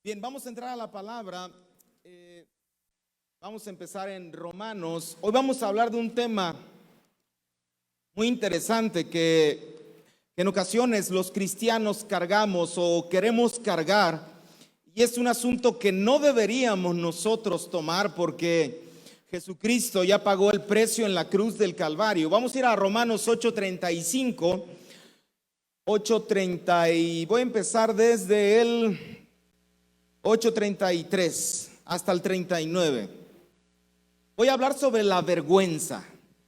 Bien, vamos a entrar a la palabra. Vamos a empezar en Romanos. Hoy vamos a hablar de un tema muy interesante que en ocasiones los cristianos cargamos o queremos cargar, y es un asunto que no deberíamos nosotros tomar porque Jesucristo ya pagó el precio en la cruz del Calvario. Vamos a ir a Romanos 8:35, 8:30, y voy a empezar desde el 8:33 hasta el 39. Voy a hablar sobre la vergüenza,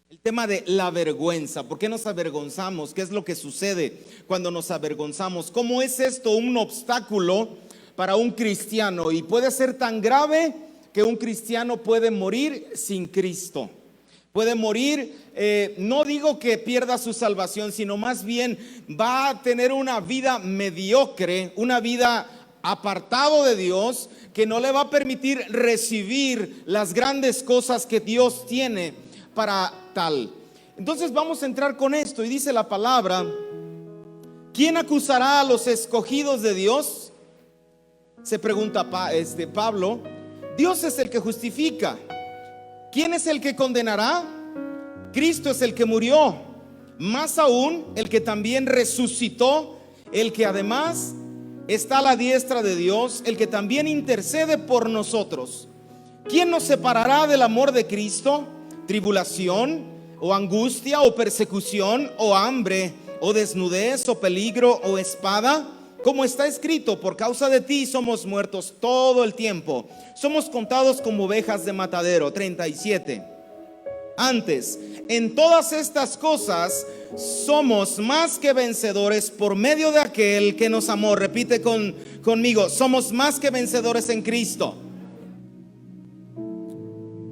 el tema de la vergüenza. ¿Por qué nos avergonzamos? ¿Qué es lo que sucede cuando nos avergonzamos? ¿Cómo es esto un obstáculo para un cristiano? Y puede ser tan grave que un cristiano puede morir sin Cristo. Puede morir, no digo que pierda su salvación, sino más bien va a tener una vida mediocre, una vida apartado de Dios, que no le va a permitir recibir las grandes cosas que Dios tiene para tal. Entonces vamos a entrar con esto, y dice la palabra: ¿quién acusará a los escogidos de Dios? Se pregunta Pablo. Dios es el que justifica. ¿Quién es el que condenará? Cristo es el que murió, más aún el que también resucitó, el que además está a la diestra de Dios, el que también intercede por nosotros. ¿Quién nos separará del amor de Cristo? ¿Tribulación, o angustia, o persecución, o hambre, o desnudez, o peligro, o espada? Como está escrito: por causa de ti somos muertos todo el tiempo, somos contados como ovejas de matadero. 37. Antes, en todas estas cosas somos más que vencedores por medio de aquel que nos amó. Repite conmigo: somos más que vencedores en Cristo.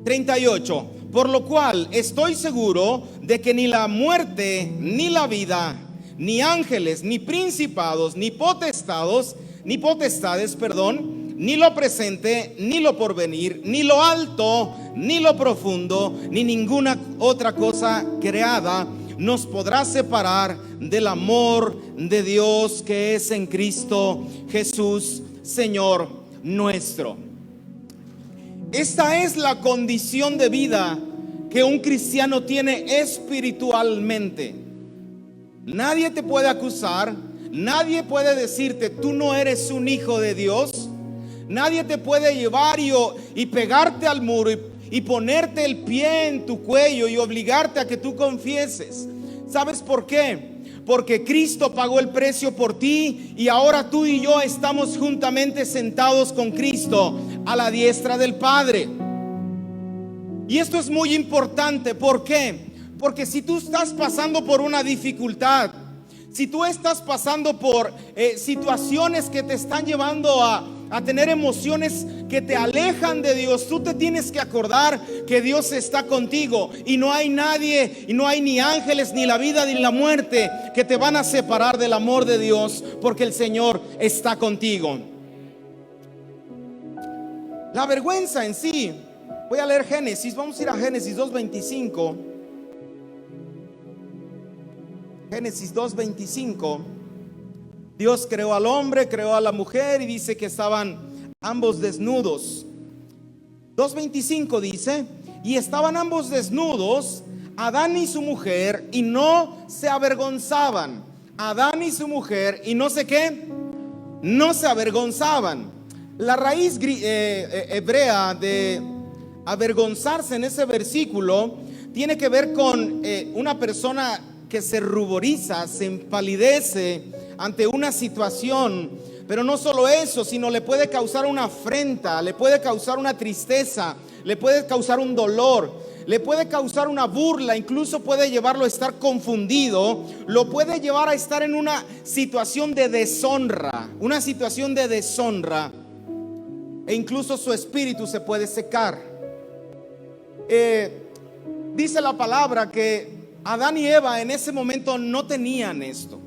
38. Por lo cual estoy seguro de que ni la muerte, ni la vida, ni ángeles, ni principados, ni potestades, ni lo presente, ni lo porvenir, ni lo alto, ni lo profundo, ni ninguna otra cosa creada nos podrá separar del amor de Dios que es en Cristo Jesús, Señor nuestro. Esta es la condición de vida que un cristiano tiene espiritualmente. Nadie te puede acusar, nadie puede decirte tú no eres un hijo de Dios. Nadie te puede llevar y pegarte al muro y ponerte el pie en tu cuello y obligarte a que tú confieses. ¿Sabes por qué? Porque Cristo pagó el precio por ti, y ahora tú y yo estamos juntamente sentados con Cristo a la diestra del Padre. Y esto es muy importante. ¿Por qué? Porque si tú estás pasando por una dificultad, si tú estás pasando por situaciones que te están llevando a tener emociones que te alejan de Dios, tú te tienes que acordar que Dios está contigo, y no hay nadie, y no hay ni ángeles, ni la vida, ni la muerte que te van a separar del amor de Dios, porque el Señor está contigo. La vergüenza en sí, voy a leer Génesis, vamos a ir a Génesis 2:25. Génesis 2:25. Dios creó al hombre, creó a la mujer, y dice que estaban ambos desnudos. 2:25 dice: y estaban ambos desnudos, Adán y su mujer, y no se avergonzaban. Adán y su mujer, y no sé qué, no se avergonzaban. La raíz hebrea de avergonzarse en ese versículo tiene que ver con una persona que se ruboriza, se empalidece ante una situación. Pero no solo eso, sino le puede causar una afrenta, le puede causar una tristeza, le puede causar un dolor, le puede causar una burla, incluso puede llevarlo a estar confundido, lo puede llevar a estar en una situación de deshonra, e incluso su espíritu se puede secar. Dice la palabra que Adán y Eva en ese momento no tenían esto.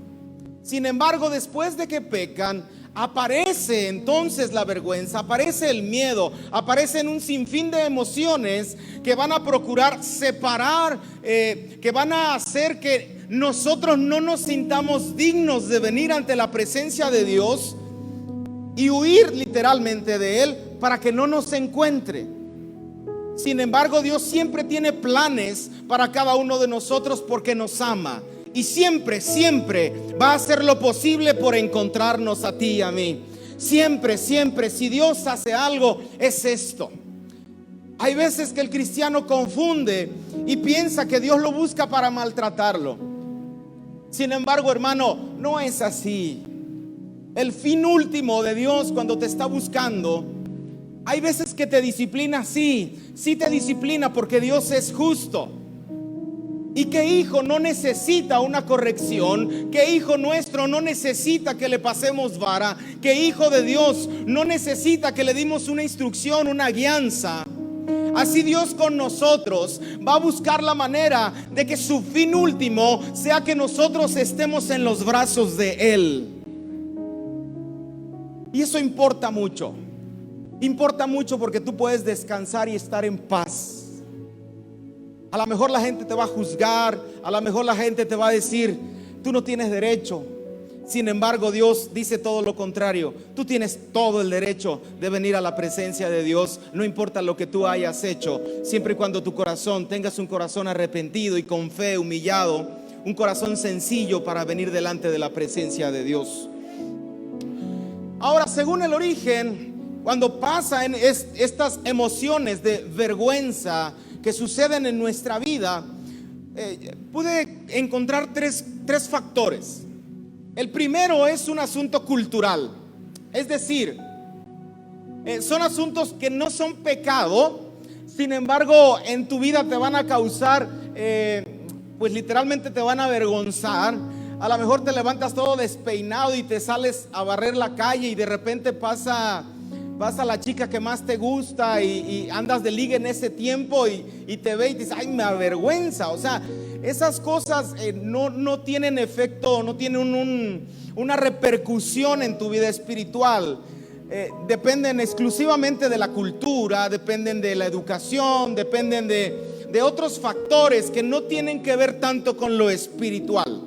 Sin embargo, después de que pecan, aparece entonces la vergüenza, aparece el miedo, aparecen un sinfín de emociones que van a procurar separar, que van a hacer que nosotros no nos sintamos dignos de venir ante la presencia de Dios. y huir literalmente de él para que no nos encuentre. Sin embargo, Dios siempre tiene planes para cada uno de nosotros porque nos ama. Y siempre, siempre va a hacer lo posible por encontrarnos a ti y a mí. Siempre, siempre, si Dios hace algo, es esto. Hay veces que el cristiano confunde y piensa que Dios lo busca para maltratarlo. Sin embargo, hermano, no es así. El fin último de Dios cuando te está buscando, hay veces que te disciplina, sí te disciplina porque Dios es justo. Y que hijo no necesita una corrección, que hijo nuestro no necesita que le pasemos vara, que hijo de Dios no necesita que le dimos una instrucción, una guianza. Así Dios con nosotros va a buscar la manera de que su fin último sea que nosotros estemos en los brazos de Él. Y eso importa mucho. Importa mucho porque tú puedes descansar y estar en paz. A lo mejor la gente te va a juzgar, a lo mejor la gente te va a decir, tú no tienes derecho. Sin embargo, Dios dice todo lo contrario. Tú tienes todo el derecho de venir a la presencia de Dios. No importa lo que tú hayas hecho, siempre y cuando tu corazón, tengas un corazón arrepentido y con fe, humillado, un corazón sencillo para venir delante de la presencia de Dios. Ahora, según el origen, cuando pasan estas emociones de vergüenza que suceden en nuestra vida, pude encontrar tres factores. El primero es un asunto cultural, es decir, son asuntos que no son pecado, sin embargo en tu vida te van a causar, pues literalmente te van a avergonzar. A lo mejor te levantas todo despeinado y te sales a barrer la calle y de repente pasa la chica que más te gusta y andas de ligue en ese tiempo y te ve y dices, ay, me avergüenza. O sea, esas cosas no tienen efecto, no tienen una repercusión en tu vida espiritual. Dependen exclusivamente de la cultura, dependen de la educación, dependen de otros factores que no tienen que ver tanto con lo espiritual.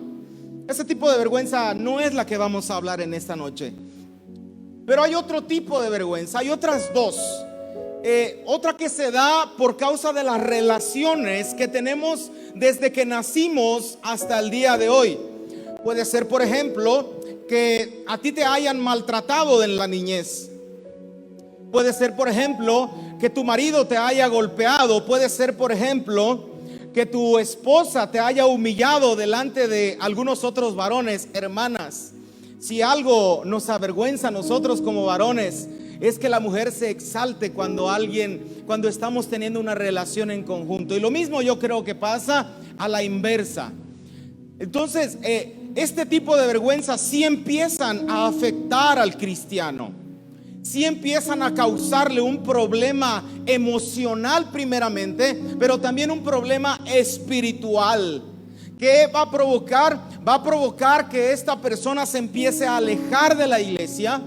Ese tipo de vergüenza no es la que vamos a hablar en esta noche. Pero hay otro tipo de vergüenza, hay otras dos. Otra que se da por causa de las relaciones que tenemos desde que nacimos hasta el día de hoy. Puede ser, por ejemplo, que a ti te hayan maltratado en la niñez. Puede ser, por ejemplo, que tu marido te haya golpeado. Puede ser, por ejemplo, que tu esposa te haya humillado delante de algunos otros varones. Hermanas, si algo nos avergüenza a nosotros como varones, es que la mujer se exalte cuando estamos teniendo una relación en conjunto. Y lo mismo yo creo que pasa a la inversa. Entonces, este tipo de vergüenza sí empiezan a afectar al cristiano. Sí empiezan a causarle un problema emocional primeramente, pero también un problema espiritual. ¿Qué va a provocar? Va a provocar que esta persona se empiece a alejar de la iglesia.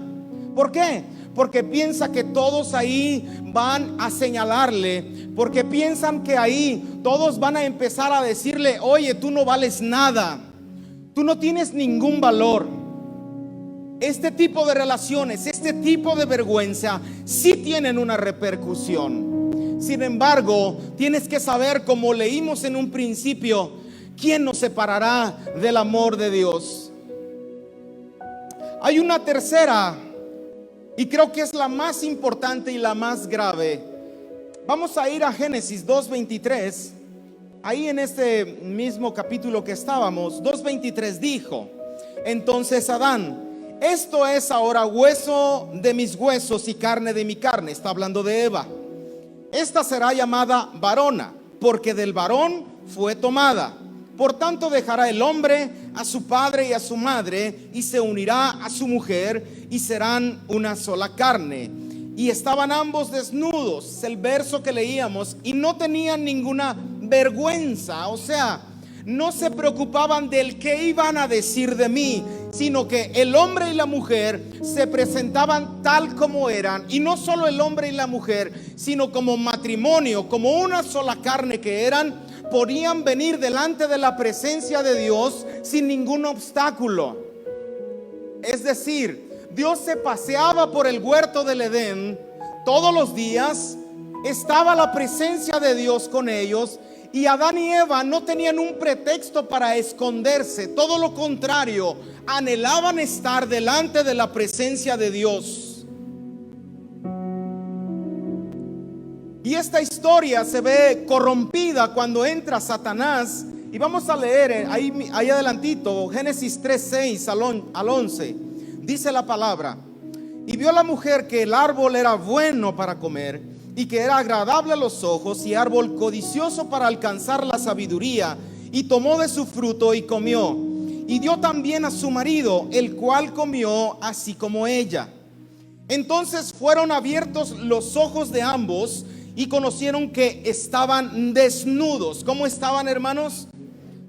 ¿Por qué? Porque piensa que todos ahí van a señalarle, porque piensan que ahí todos van a empezar a decirle, oye, tú no vales nada, tú no tienes ningún valor. Este tipo de relaciones, este tipo de vergüenza sí tienen una repercusión. Sin embargo, tienes que saber, como leímos en un principio, ¿quién nos separará del amor de Dios? Hay una tercera, y creo que es la más importante y la más grave. Vamos a ir a Génesis 2:23. Ahí en este mismo capítulo que estábamos, 2:23 dijo: entonces Adán, esto es ahora hueso de mis huesos y carne de mi carne. Está hablando de Eva. Esta será llamada varona, porque del varón fue tomada. Por tanto dejará el hombre a su padre y a su madre, y se unirá a su mujer, y serán una sola carne. Y estaban ambos desnudos, es el verso que leíamos, y no tenían ninguna vergüenza. O sea, no se preocupaban del qué iban a decir de mí, sino que el hombre y la mujer se presentaban tal como eran. Y no solo el hombre y la mujer, sino como matrimonio, como una sola carne que eran, podían venir delante de la presencia de Dios sin ningún obstáculo. Es decir, Dios se paseaba por el huerto del Edén todos los días, estaba la presencia de Dios con ellos, y Adán y Eva no tenían un pretexto para esconderse, todo lo contrario, anhelaban estar delante de la presencia de Dios. Y esta historia se ve corrompida cuando entra Satanás, y vamos a leer ahí adelantito, Génesis 3:6 al 11. Dice la palabra: y vio la mujer que el árbol era bueno para comer, y que era agradable a los ojos, y árbol codicioso para alcanzar la sabiduría, y tomó de su fruto y comió, y dio también a su marido, el cual comió así como ella. Entonces fueron abiertos los ojos de ambos, y conocieron que estaban desnudos. ¿Cómo estaban, hermanos?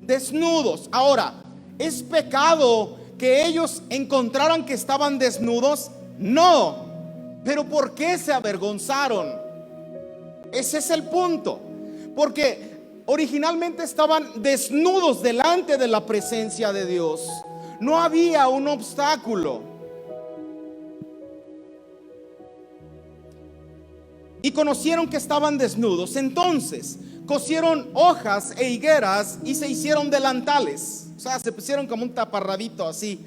Desnudos. Ahora, ¿es pecado que ellos encontraran que estaban desnudos? No. Pero ¿por qué se avergonzaron? Ese es el punto. Porque originalmente estaban desnudos delante de la presencia de Dios. No había un obstáculo. Y conocieron que estaban desnudos. Entonces cosieron hojas e higueras y se hicieron delantales. O sea, se pusieron como un taparrabito así.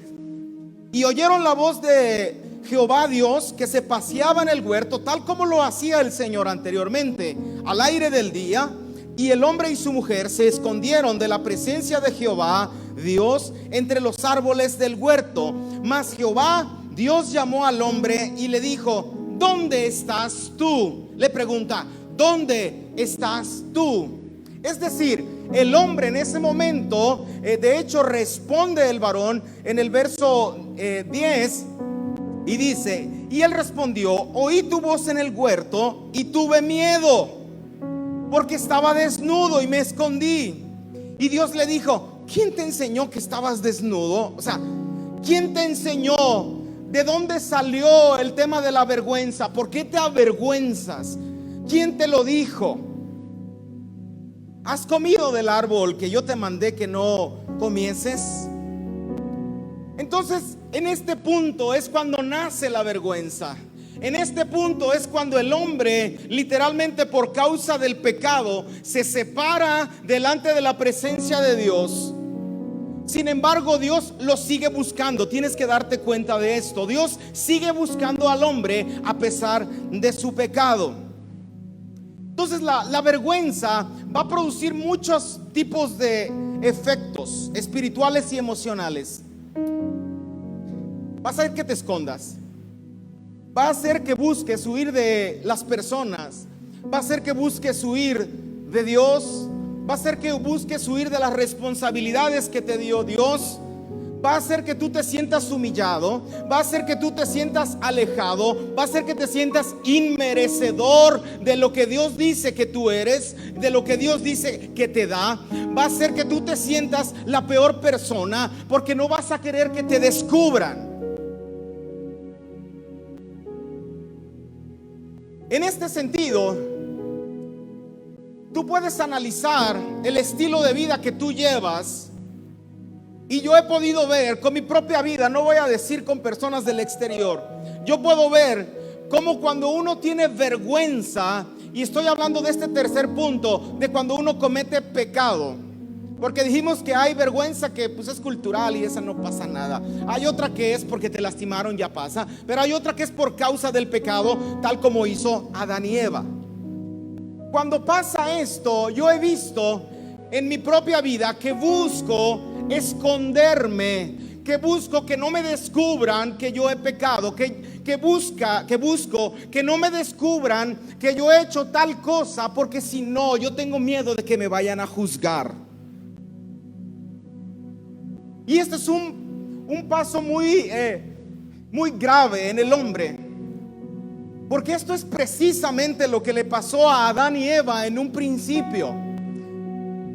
Y oyeron la voz de Jehová Dios, que se paseaba en el huerto, tal como lo hacía el Señor anteriormente, al aire del día. Y el hombre y su mujer se escondieron de la presencia de Jehová Dios entre los árboles del huerto. Mas Jehová Dios llamó al hombre y le dijo: ¿dónde estás tú? Le pregunta: ¿dónde estás tú? Es decir, el hombre en ese momento, de hecho responde el varón en el verso 10, y dice: y él respondió: oí tu voz en el huerto y tuve miedo, porque estaba desnudo y me escondí. Y Dios le dijo: ¿quién te enseñó que estabas desnudo? O sea, ¿quién te enseñó? ¿De dónde salió el tema de la vergüenza? ¿Por qué te avergüenzas? ¿Quién te lo dijo? ¿Has comido del árbol que yo te mandé que no comieses? Entonces, en este punto es cuando nace la vergüenza. En este punto es cuando el hombre, literalmente por causa del pecado, se separa delante de la presencia de Dios. Sin embargo, Dios lo sigue buscando. Tienes que darte cuenta de esto. Dios sigue buscando al hombre a pesar de su pecado. Entonces la vergüenza va a producir muchos tipos de efectos espirituales y emocionales. Va a hacer que te escondas. Va a hacer que busques huir de las personas. Va a hacer que busques huir de Dios. Va a hacer que busques huir de las responsabilidades que te dio Dios. Va a hacer que tú te sientas humillado. Va a hacer que tú te sientas alejado. Va a hacer que te sientas inmerecedor de lo que Dios dice que tú eres, de lo que Dios dice que te da. Va a hacer que tú te sientas la peor persona, porque no vas a querer que te descubran. En este sentido, tú puedes analizar el estilo de vida que tú llevas. Y yo he podido ver con mi propia vida, no voy a decir con personas del exterior, yo puedo ver cómo cuando uno tiene vergüenza, y estoy hablando de este tercer punto, de cuando uno comete pecado. Porque dijimos que hay vergüenza que pues es cultural y esa no pasa nada. Hay otra que es porque te lastimaron, ya pasa. Pero hay otra que es por causa del pecado, tal como hizo Adán y Eva. Cuando pasa esto, yo he visto en mi propia vida que busco esconderme, que busco que no me descubran que yo he pecado, que busco que no me descubran que yo he hecho tal cosa, porque si no, yo tengo miedo de que me vayan a juzgar. Y este es un paso muy grave en el hombre. Porque esto es precisamente lo que le pasó a Adán y Eva en un principio.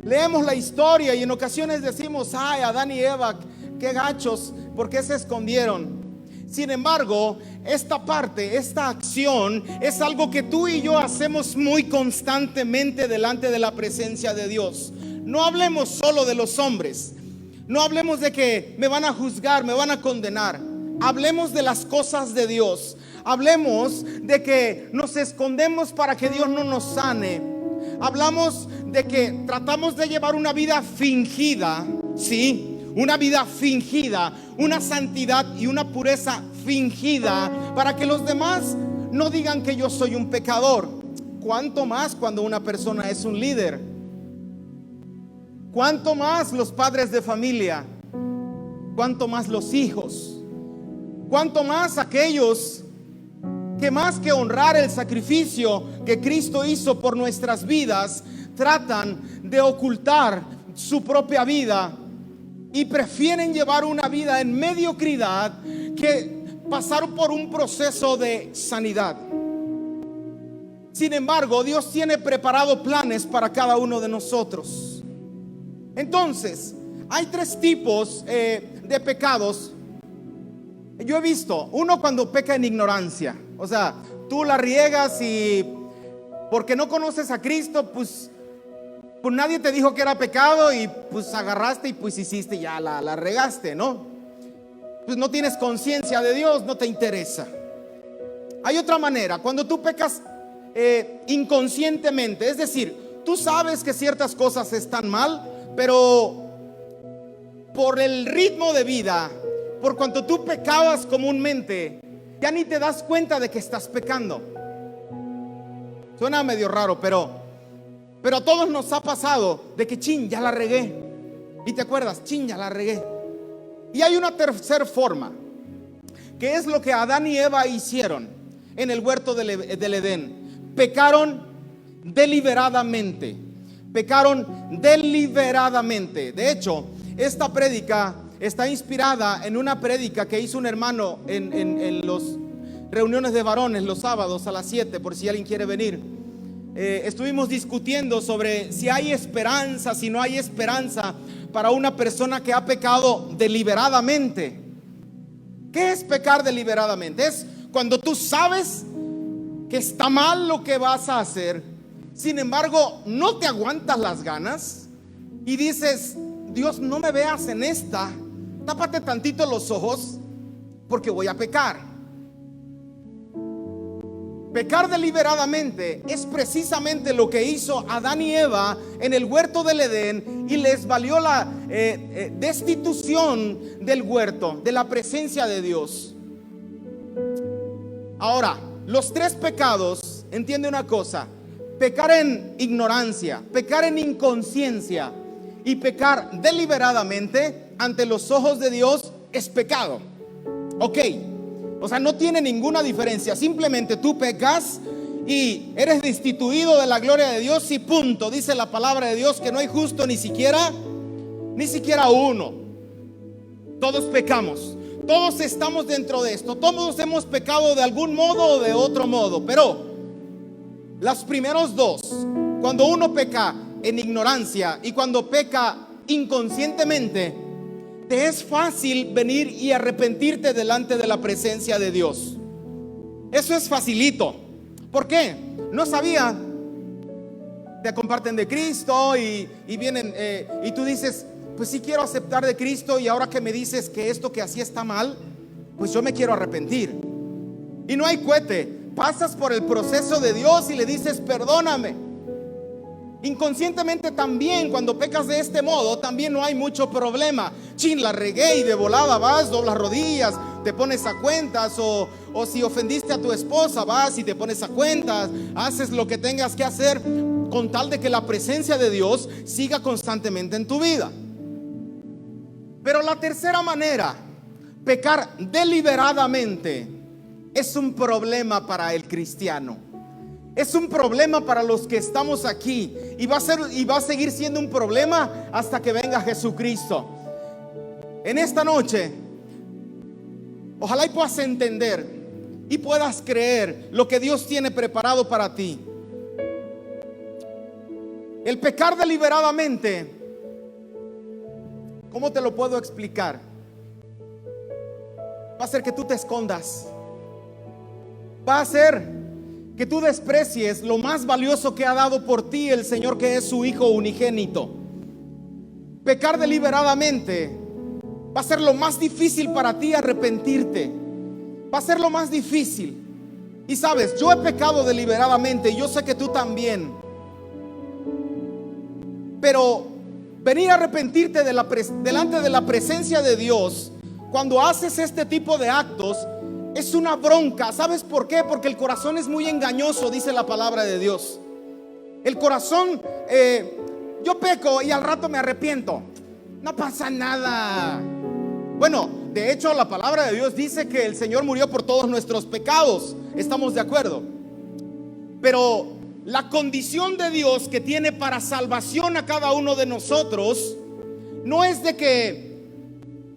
Leemos la historia y en ocasiones decimos: ay, Adán y Eva, qué gachos, ¿por qué se escondieron? Sin embargo, esta parte, esta acción es algo que tú y yo hacemos muy constantemente delante de la presencia de Dios. No hablemos solo de los hombres. No hablemos de que me van a juzgar, me van a condenar. hablemos de las cosas de Dios. Hablemos de que nos escondemos para que Dios no nos sane. Hablamos de que tratamos de llevar una vida fingida, ¿sí? Una vida fingida, una santidad y una pureza fingida, para que los demás no digan que yo soy un pecador. ¿Cuánto más cuando una persona es un líder? ¿Cuánto más los padres de familia? ¿Cuánto más los hijos? ¿Cuánto más aquellos que más que honrar el sacrificio que Cristo hizo por nuestras vidas, tratan de ocultar su propia vida y prefieren llevar una vida en mediocridad que pasar por un proceso de sanidad? Sin embargo, Dios tiene preparado planes para cada uno de nosotros. Entonces, hay tres tipos de pecados. Yo he visto uno cuando peca en ignorancia. O sea, tú la riegas y porque no conoces a Cristo, pues nadie te dijo que era pecado y pues agarraste y pues hiciste, ya la regaste, ¿no? Pues no tienes conciencia de Dios, no te interesa. Hay otra manera, cuando tú pecas inconscientemente, es decir, tú sabes que ciertas cosas están mal, pero por el ritmo de vida, por cuanto tú pecabas comúnmente, ya ni te das cuenta de que estás pecando. Suena medio raro, pero a todos nos ha pasado de que chin, ya la regué. Y te acuerdas, chin, ya la regué. Y hay una tercera forma, que es lo que Adán y Eva hicieron en el huerto del Edén. Pecaron deliberadamente. Pecaron deliberadamente. De hecho, esta prédica está inspirada en una prédica que hizo un hermano en las reuniones de varones los sábados a las 7, por si alguien quiere venir. Estuvimos discutiendo sobre si hay esperanza, si no hay esperanza para una persona que ha pecado deliberadamente. ¿Qué es pecar deliberadamente? Es cuando tú sabes que está mal lo que vas a hacer, sin embargo no te aguantas las ganas y dices: Dios, no me veas en esta, tápate tantito los ojos porque voy a pecar. Pecar deliberadamente es precisamente lo que hizo Adán y Eva en el huerto del Edén, y les valió la destitución del huerto, de la presencia de Dios. Ahora, los tres pecados, entiende una cosa: pecar en ignorancia, pecar en inconsciencia y pecar deliberadamente ante los ojos de Dios es pecado. Ok, o sea, no tiene ninguna diferencia. Simplemente tú pecas y eres destituido de la gloria de Dios y punto. Dice la palabra de Dios que no hay justo ni siquiera uno. Todos pecamos, todos estamos dentro de esto, todos hemos pecado de algún modo o de otro modo. Pero los primeros dos, cuando uno peca en ignorancia y cuando peca inconscientemente, te es fácil venir y arrepentirte delante de la presencia de Dios. Eso es facilito. ¿Por qué? No sabía. Te comparten de Cristo y vienen y tú dices: pues sí quiero aceptar de Cristo, y ahora que me dices que esto que así está mal, pues yo me quiero arrepentir. Y no hay cohete, pasas por el proceso de Dios y le dices: perdóname. Inconscientemente también, cuando pecas de este modo, también no hay mucho problema. Chin, la regué, y de volada vas, doblas rodillas, te pones a cuentas, o si ofendiste a tu esposa, vas y te pones a cuentas, haces lo que tengas que hacer con tal de que la presencia de Dios siga constantemente en tu vida. Pero la tercera manera, pecar deliberadamente, es un problema para el cristiano. Es un problema para los que estamos aquí, y va a seguir siendo un problema hasta que venga Jesucristo. En esta noche, ojalá y puedas entender y puedas creer lo que Dios tiene preparado para ti. El pecar deliberadamente, ¿cómo te lo puedo explicar? Va a hacer que tú te escondas. Va a hacer que tú desprecies lo más valioso que ha dado por ti el Señor, que es su Hijo unigénito. Pecar deliberadamente Va a ser lo más difícil para ti arrepentirte. Va a ser lo más difícil. Y sabes, yo he pecado deliberadamente y yo sé que tú también. Pero venir a arrepentirte delante de la presencia de Dios, cuando haces este tipo de actos, es una bronca. ¿Sabes por qué? Porque el corazón es muy engañoso, dice la palabra de Dios. El corazón, yo peco y al rato me arrepiento. No pasa nada. Bueno, de hecho la palabra de Dios dice que el Señor murió por todos nuestros pecados. Estamos de acuerdo. Pero la condición de Dios que tiene para salvación a cada uno de nosotros no es de que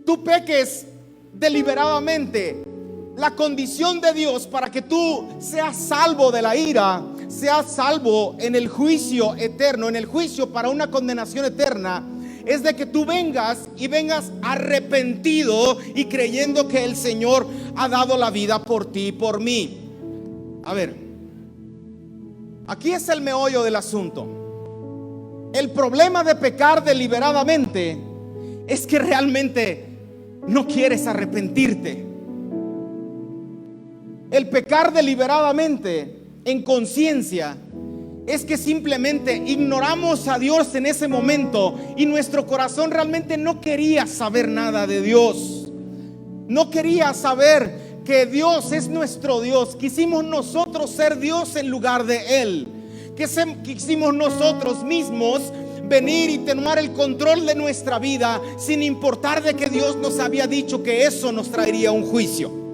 tú peques deliberadamente. La condición de Dios para que tú seas salvo de la ira, seas salvo en el juicio eterno, en el juicio para una condenación eterna, es de que tú vengas arrepentido y creyendo que el Señor ha dado la vida por ti y por mí. A ver, aquí es el meollo del asunto. El problema de pecar deliberadamente es que realmente no quieres arrepentirte. El pecar deliberadamente en conciencia es que simplemente ignoramos a Dios en ese momento y nuestro corazón realmente no quería saber nada de Dios. No quería saber que Dios es nuestro Dios. Quisimos nosotros ser Dios en lugar de Él. Quisimos nosotros mismos venir y tomar el control de nuestra vida sin importar de que Dios nos había dicho que eso nos traería un juicio.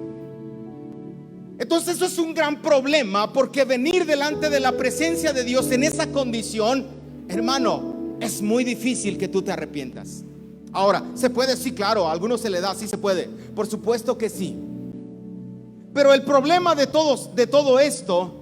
Entonces eso es un gran problema, porque venir delante de la presencia de Dios en esa condición, hermano, es muy difícil que tú te arrepientas. Ahora, ¿se puede? Sí, claro, a algunos se le da, sí se puede, por supuesto que sí. Pero el problema de todo esto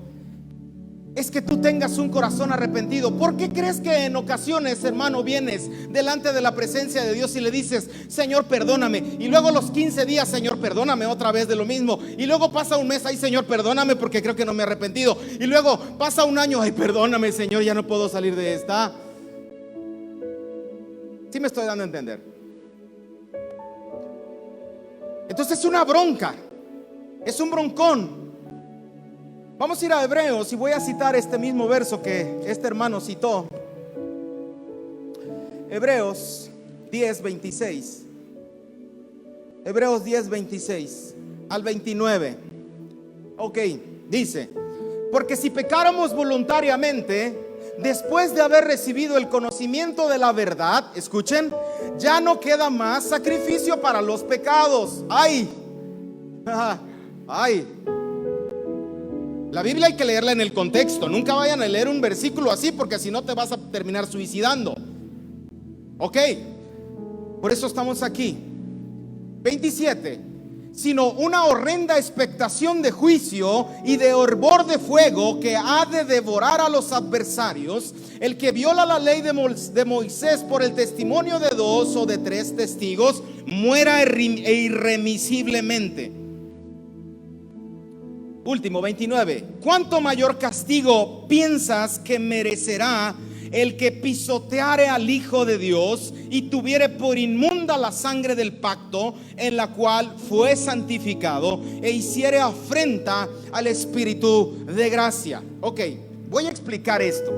es que tú tengas un corazón arrepentido. ¿Por qué crees que en ocasiones, hermano, vienes delante de la presencia de Dios y le dices: Señor, perdóname? Y luego los 15 días, Señor, perdóname, otra vez de lo mismo. Y luego pasa un mes, ay, Señor, perdóname porque creo que no me he arrepentido. Y luego pasa un año, ay, perdóname, Señor, ya no puedo salir de esta. ¿Sí me estoy dando a entender? Entonces es una bronca, es un broncón. Vamos a ir a Hebreos y voy a citar este mismo verso que este hermano citó. Hebreos 10:26. Hebreos 10:26 al 29. Ok, dice: porque si pecáramos voluntariamente, después de haber recibido el conocimiento de la verdad, escuchen, ya no queda más sacrificio para los pecados. Ay, ay. La Biblia hay que leerla en el contexto. Nunca vayan a leer un versículo así, porque si no te vas a terminar suicidando. Ok, por eso estamos aquí. 27. Sino una horrenda expectación de juicio y de hervor de fuego que ha de devorar a los adversarios. El que viola la ley de Moisés por el testimonio de 2 o de 3 testigos, muera irremisiblemente. Último, 29. ¿Cuánto mayor castigo piensas que merecerá el que pisoteare al Hijo de Dios y tuviere por inmunda la sangre del pacto en la cual fue santificado e hiciere afrenta al Espíritu de gracia? Ok, voy a explicar esto.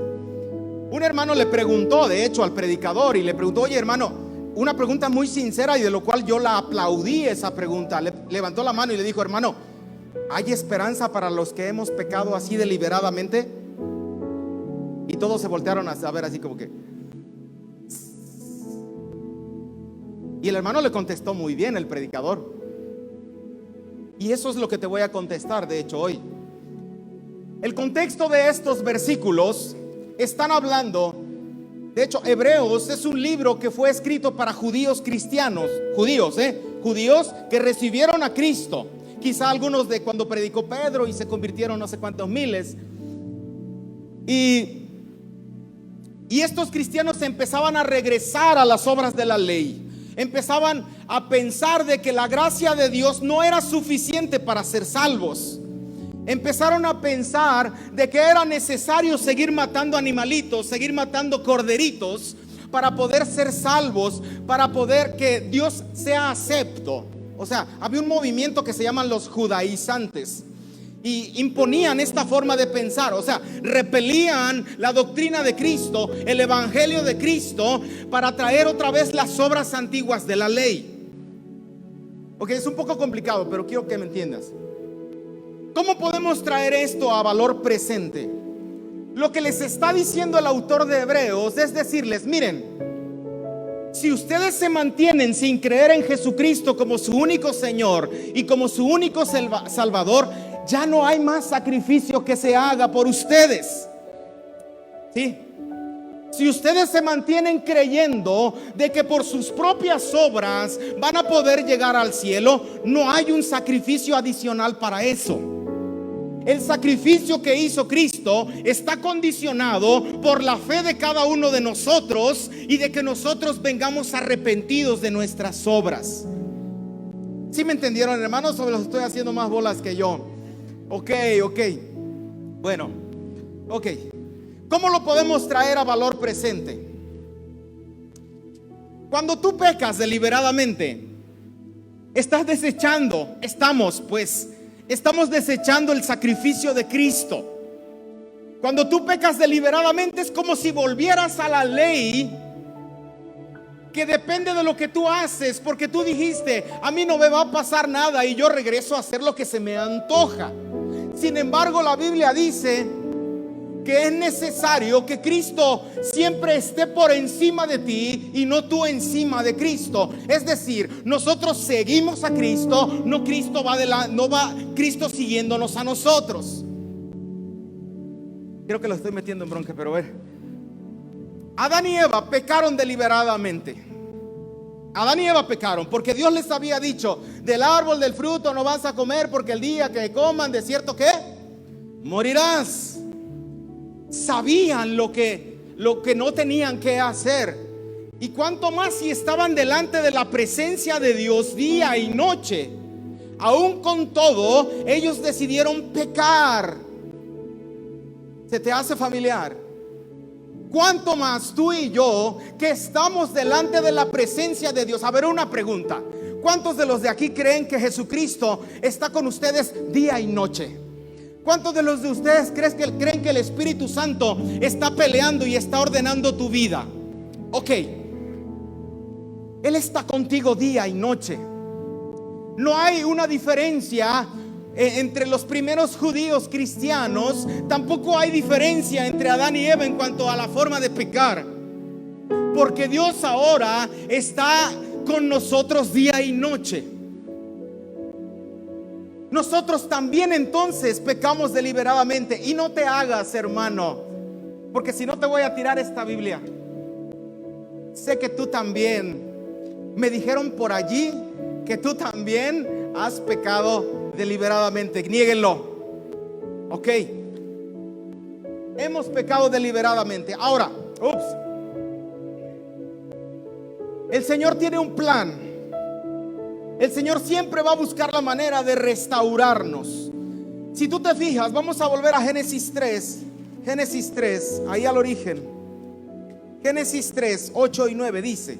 Un hermano le preguntó, de hecho, al predicador, y le preguntó: oye, hermano, una pregunta muy sincera, y de lo cual yo la aplaudí esa pregunta. Levantó la mano y le dijo: hermano, ¿hay esperanza para los que hemos pecado así deliberadamente? Y todos se voltearon a ver así como que. Y el hermano le contestó muy bien, el predicador. Y eso es lo que te voy a contestar, de hecho, hoy. El contexto de estos versículos están hablando. De hecho, Hebreos es un libro que fue escrito para judíos cristianos. Judíos que recibieron a Cristo. Quizá algunos de cuando predicó Pedro y se convirtieron no sé cuántos miles. Y estos cristianos empezaban a regresar a las obras de la ley. Empezaban a pensar de que la gracia de Dios no era suficiente para ser salvos. Empezaron a pensar de que era necesario seguir matando animalitos, seguir matando corderitos, para poder ser salvos, para poder que Dios sea acepto. O sea, había un movimiento que se llaman los judaizantes y imponían esta forma de pensar. O sea, repelían la doctrina de Cristo, el evangelio de Cristo, para traer otra vez las obras antiguas de la ley. Ok, es un poco complicado, pero quiero que me entiendas. ¿Cómo podemos traer esto a valor presente? Lo que les está diciendo el autor de Hebreos es decirles: miren, si ustedes se mantienen sin creer en Jesucristo como su único Señor y como su único Salvador, ya no hay más sacrificio que se haga por ustedes. ¿Sí? Si ustedes se mantienen creyendo de que por sus propias obras van a poder llegar al cielo, no hay un sacrificio adicional para eso. El sacrificio que hizo Cristo está condicionado por la fe de cada uno de nosotros y de que nosotros vengamos arrepentidos de nuestras obras. ¿Sí me entendieron, hermanos? O los estoy haciendo más bolas que yo. Ok. Bueno, ok. ¿Cómo lo podemos traer a valor presente? Cuando tú pecas deliberadamente, estamos desechando el sacrificio de Cristo. Cuando tú pecas deliberadamente, es como si volvieras a la ley que depende de lo que tú haces, porque tú dijiste: a mí no me va a pasar nada, y yo regreso a hacer lo que se me antoja. Sin embargo, la Biblia dice que es necesario que Cristo siempre esté por encima de ti y no tú encima de Cristo. Es decir, nosotros seguimos a Cristo, no Cristo siguiéndonos a nosotros. Creo que lo estoy metiendo en bronca, pero a ver. Adán y Eva pecaron deliberadamente. Adán y Eva pecaron porque Dios les había dicho: del árbol del fruto no vas a comer, porque el día que coman, de cierto que morirás. Sabían lo que no tenían que hacer. Y cuánto más si estaban delante de la presencia de Dios día y noche. Aún con todo, ellos decidieron pecar. ¿Se te hace familiar? Cuánto más tú y yo, que estamos delante de la presencia de Dios. A ver, una pregunta: ¿cuántos de los de aquí creen que Jesucristo está con ustedes día y noche? ¿Cuántos de los de ustedes creen que el Espíritu Santo está peleando y está ordenando tu vida? Ok, Él está contigo día y noche. No hay una diferencia entre los primeros judíos cristianos. Tampoco hay diferencia entre Adán y Eva en cuanto a la forma de pecar, porque Dios ahora está con nosotros día y noche. Nosotros también entonces pecamos deliberadamente. Y no te hagas, hermano, porque si no te voy a tirar esta Biblia. Sé que tú también, me dijeron por allí que tú también has pecado deliberadamente. Niéguenlo. Ok, hemos pecado deliberadamente. Ahora, el Señor tiene un plan. El Señor siempre va a buscar la manera de restaurarnos. Si tú te fijas, vamos a volver a Génesis 3, ahí al origen. Génesis 3, 8 y 9 dice: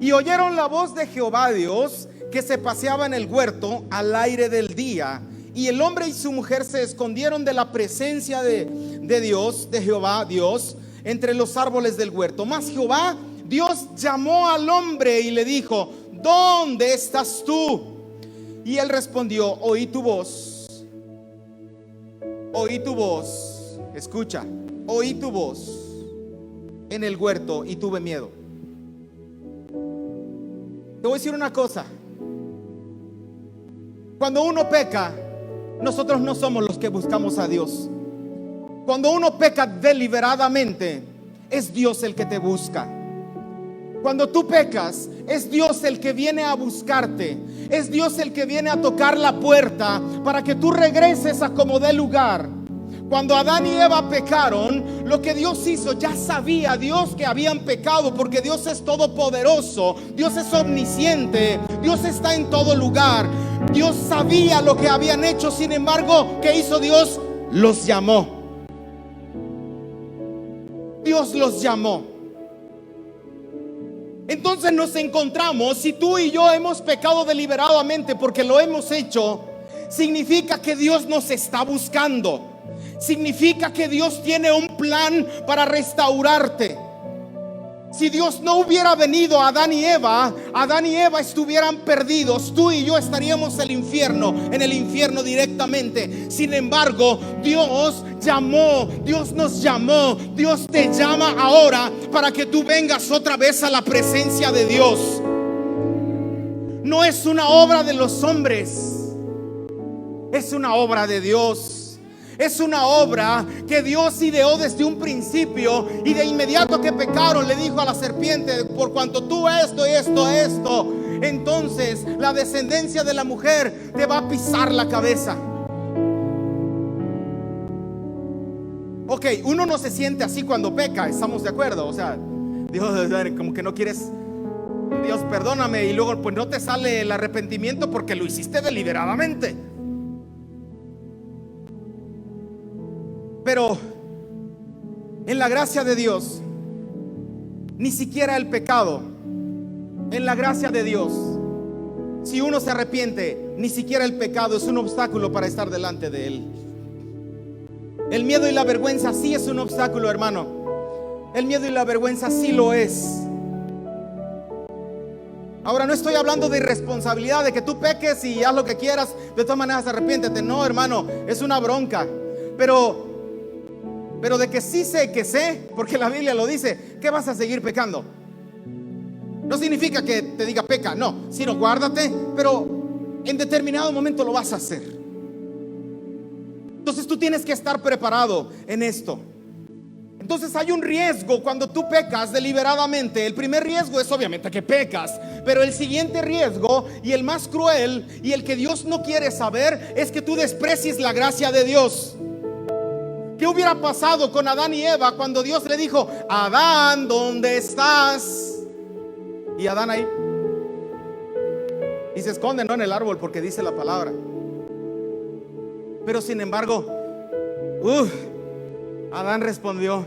y oyeron la voz de Jehová Dios, que se paseaba en el huerto al aire del día. Y el hombre y su mujer se escondieron de la presencia de Dios, de Jehová Dios, entre los árboles del huerto. Mas Jehová Dios llamó al hombre y le dijo: ¿dónde estás tú? Y él respondió: oí tu voz. Escucha, oí tu voz en el huerto y tuve miedo. Te voy a decir una cosa: cuando uno peca, nosotros no somos los que buscamos a Dios. Cuando uno peca deliberadamente, es Dios el que te busca. Cuando tú pecas, es Dios el que viene a buscarte. Es Dios el que viene a tocar la puerta para que tú regreses a como dé lugar. Cuando Adán y Eva pecaron, lo que Dios hizo, ya sabía Dios que habían pecado, porque Dios es todopoderoso, Dios es omnisciente, Dios está en todo lugar. Dios sabía lo que habían hecho. Sin embargo, ¿qué hizo Dios? Los llamó. Dios los llamó. Entonces nos encontramos, si tú y yo hemos pecado deliberadamente porque lo hemos hecho, significa que Dios nos está buscando. Significa que Dios tiene un plan para restaurarte. Si Dios no hubiera venido a Adán y Eva estuvieran perdidos. Tú y yo estaríamos en el infierno directamente. Sin embargo, Dios nos llamó. Dios te llama ahora para que tú vengas otra vez a la presencia de Dios. No es una obra de los hombres, es una obra de Dios. Es una obra que Dios ideó desde un principio, y de inmediato que pecaron le dijo a la serpiente: por cuanto tú esto, entonces la descendencia de la mujer te va a pisar la cabeza. Ok, uno no se siente así cuando peca, estamos de acuerdo. O sea, Dios, como que no quieres, Dios perdóname, y luego pues no te sale el arrepentimiento porque lo hiciste deliberadamente. Pero en la gracia de Dios, ni siquiera el pecado, en la gracia de Dios, si uno se arrepiente, ni siquiera el pecado es un obstáculo para estar delante de Él. El miedo y la vergüenza sí es un obstáculo, hermano. El miedo y la vergüenza sí lo es. Ahora, no estoy hablando de irresponsabilidad, de que tú peques y haz lo que quieras, de todas maneras arrepiéntete. No, hermano, es una bronca. Pero de que sí sé que sé, porque la Biblia lo dice, ¿qué vas a seguir pecando? No significa que te diga peca, no, sino guárdate, pero en determinado momento lo vas a hacer. Entonces tú tienes que estar preparado en esto. Entonces hay un riesgo cuando tú pecas deliberadamente. El primer riesgo es obviamente que pecas, pero el siguiente riesgo, y el más cruel, y el que Dios no quiere saber, es que tú desprecies la gracia de Dios. ¿Qué hubiera pasado con Adán y Eva cuando Dios le dijo: Adán, ¿dónde estás? Y Adán ahí, y se esconde, no en el árbol, porque dice la palabra. Pero sin embargo, Adán respondió.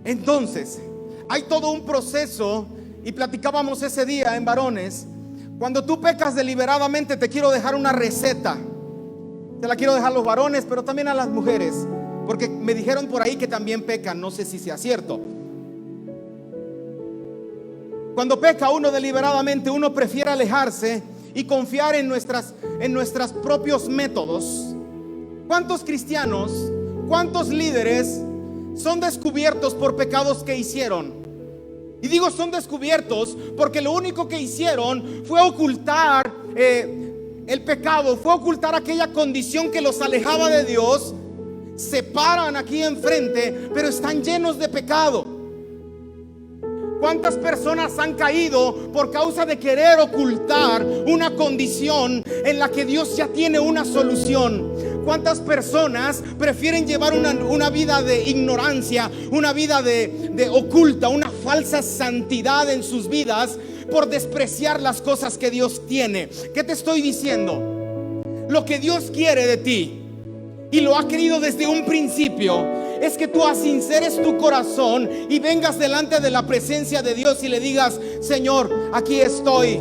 Entonces hay todo un proceso, y platicábamos ese día en varones. Cuando tú pecas deliberadamente, te quiero dejar una receta. Te la quiero dejar a los varones, pero también a las mujeres, porque me dijeron por ahí que también pecan. No sé si sea cierto. Cuando peca uno deliberadamente, uno prefiere alejarse y confiar en nuestros propios métodos. ¿Cuántos cristianos, cuántos líderes son descubiertos por pecados que hicieron? Y digo son descubiertos porque lo único que hicieron fue ocultar el pecado, fue ocultar aquella condición que los alejaba de Dios. Se paran aquí enfrente, pero están llenos de pecado. ¿Cuántas personas han caído por causa de querer ocultar una condición en la que Dios ya tiene una solución? ¿Cuántas personas prefieren llevar una vida de ignorancia, una vida de oculta, una falsa santidad en sus vidas, por despreciar las cosas que Dios tiene? ¿Qué te estoy diciendo? Lo que Dios quiere de ti, y lo ha querido desde un principio, es que tú asinceres tu corazón y vengas delante de la presencia de Dios y le digas: Señor, aquí estoy.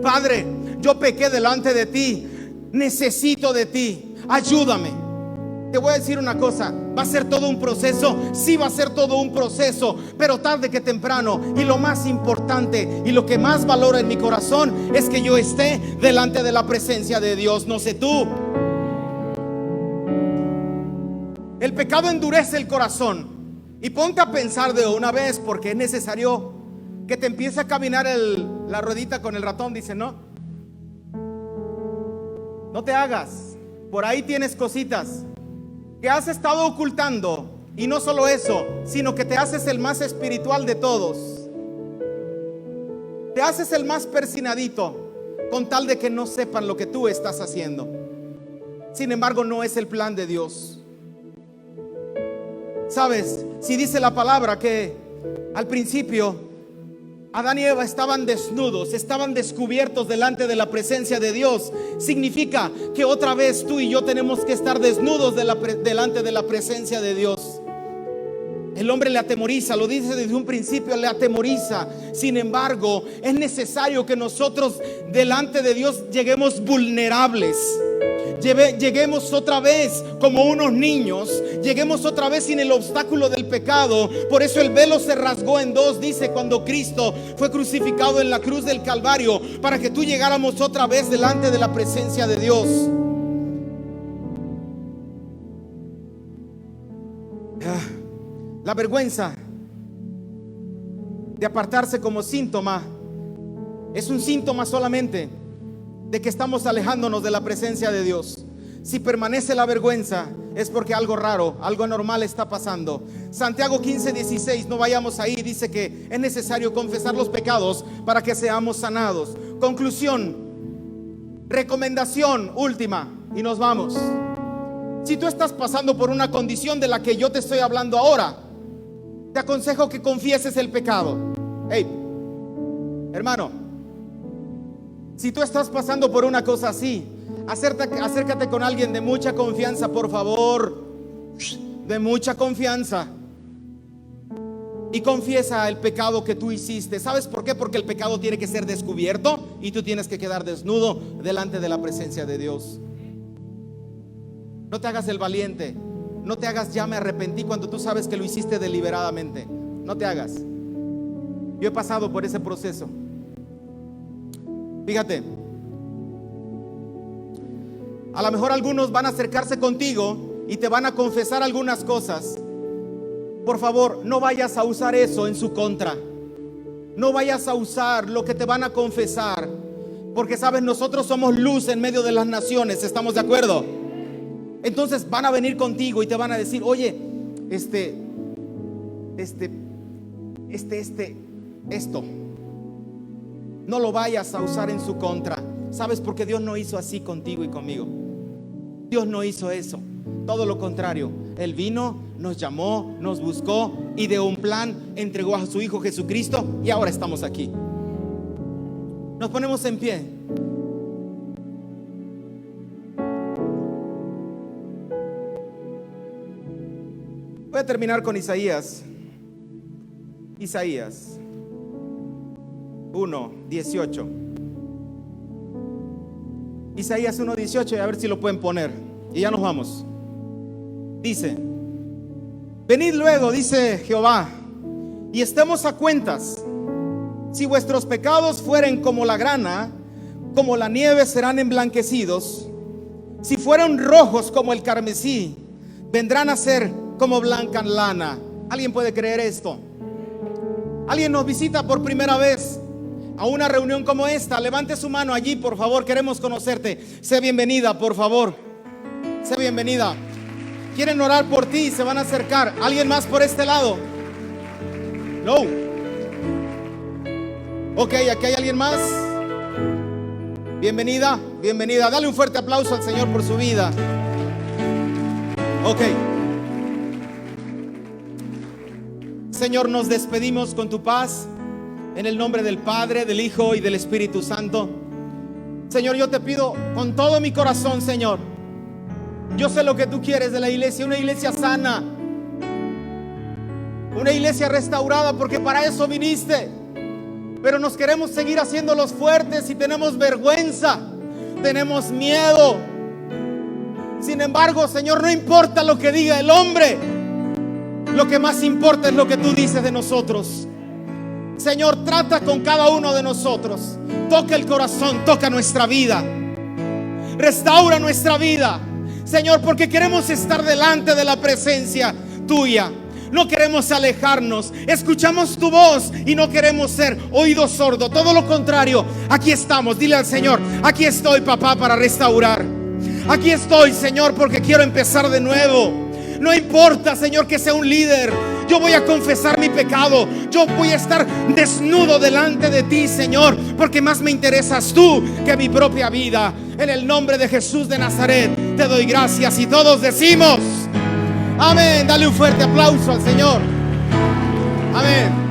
Padre, yo pequé delante de ti, necesito de ti, ayúdame. Te voy a decir una cosa, va a ser todo un proceso. Sí, va a ser todo un proceso, pero tarde que temprano. Y lo más importante y lo que más valoro en mi corazón es que yo esté delante de la presencia de Dios. No sé tú. El pecado endurece el corazón. Y ponte a pensar de una vez, porque es necesario que te empiece a caminar la ruedita con el ratón. Dice: no te hagas. Por ahí tienes cositas que has estado ocultando. Y no solo eso, sino que te haces el más espiritual de todos. Te haces el más persinadito, con tal de que no sepan lo que tú estás haciendo. Sin embargo, no es el plan de Dios. Sabes, si dice la palabra que al principio Adán y Eva estaban desnudos, estaban descubiertos delante de la presencia de Dios, significa que otra vez tú y yo tenemos que estar desnudos delante de la presencia de Dios. El hombre le atemoriza, lo dice desde un principio, le atemoriza. Sin embargo, es necesario que nosotros delante de Dios lleguemos vulnerables. Lleguemos otra vez como unos niños. Lleguemos otra vez sin el obstáculo del pecado. Por eso el velo se rasgó en dos, dice, cuando Cristo fue crucificado en la cruz del Calvario, para que tú llegáramos otra vez delante de la presencia de Dios. La vergüenza de apartarse como síntoma es un síntoma solamente de que estamos alejándonos de la presencia de Dios. Si permanece la vergüenza, es porque algo raro, algo anormal está pasando. Santiago 15:16, no vayamos ahí, dice que es necesario confesar los pecados para que seamos sanados. Conclusión, recomendación última y nos vamos. Si tú estás pasando por una condición de la que yo te estoy hablando ahora, te aconsejo que confieses el pecado. Hey, hermano, si tú estás pasando por una cosa así, acércate con alguien de mucha confianza, por favor, de mucha confianza, y confiesa el pecado que tú hiciste. ¿Sabes por qué? Porque el pecado tiene que ser descubierto y tú tienes que quedar desnudo delante de la presencia de Dios. No te hagas el valiente. No te hagas, ya me arrepentí, cuando tú sabes que lo hiciste deliberadamente. No te hagas. Yo he pasado por ese proceso. Fíjate, a lo mejor algunos van a acercarse contigo y te van a confesar algunas cosas. Por favor, no vayas a usar eso en su contra. No vayas a usar lo que te van a confesar, porque sabes, nosotros somos luz en medio de las naciones. ¿Estamos de acuerdo? Entonces van a venir contigo y te van a decir: oye, esto no lo vayas a usar en su contra. ¿Sabes? Porque Dios no hizo así contigo y conmigo. Dios no hizo eso. Todo lo contrario. Él vino, nos llamó, nos buscó y de un plan entregó a su Hijo Jesucristo, y ahora estamos aquí. Nos ponemos en pie. Voy a terminar con Isaías 1:18. Isaías 1:18, y a ver si lo pueden poner, y ya nos vamos. Dice: venid luego, dice Jehová, y estemos a cuentas. Si vuestros pecados fueren como la grana, como la nieve serán emblanquecidos. Si fueron rojos como el carmesí, vendrán a ser como blanca lana. ¿Alguien puede creer esto? ¿Alguien nos visita por primera vez a una reunión como esta? Levante su mano allí, por favor, queremos conocerte. Sé bienvenida, por favor. Sé bienvenida. Quieren orar por ti, se van a acercar. ¿Alguien más por este lado? No. Ok, aquí hay alguien más. Bienvenida, bienvenida. Dale un fuerte aplauso al Señor por su vida. Ok. Señor, nos despedimos con tu paz, en el nombre del Padre, del Hijo y del Espíritu Santo. Señor, yo te pido con todo mi corazón, Señor, yo sé lo que tú quieres de la iglesia, una iglesia sana, una iglesia restaurada, porque para eso viniste. Pero nos queremos seguir haciendo los fuertes y tenemos vergüenza, tenemos miedo. Sin embargo, Señor, no importa lo que diga el hombre, lo que más importa es lo que tú dices de nosotros. Señor, trata con cada uno de nosotros. Toca el corazón, toca nuestra vida, restaura nuestra vida, Señor, porque queremos estar delante de la presencia tuya. No queremos alejarnos. Escuchamos tu voz y no queremos ser oídos sordos. Todo lo contrario, aquí estamos. Dile al Señor: aquí estoy, papá, para restaurar. Aquí estoy, Señor, porque quiero empezar de nuevo. No importa, Señor, que sea un líder. Yo voy a confesar mi pecado. Yo voy a estar desnudo delante de ti, Señor, porque más me interesas tú que mi propia vida. En el nombre de Jesús de Nazaret te doy gracias, y todos decimos amén. Dale un fuerte aplauso al Señor. Amén.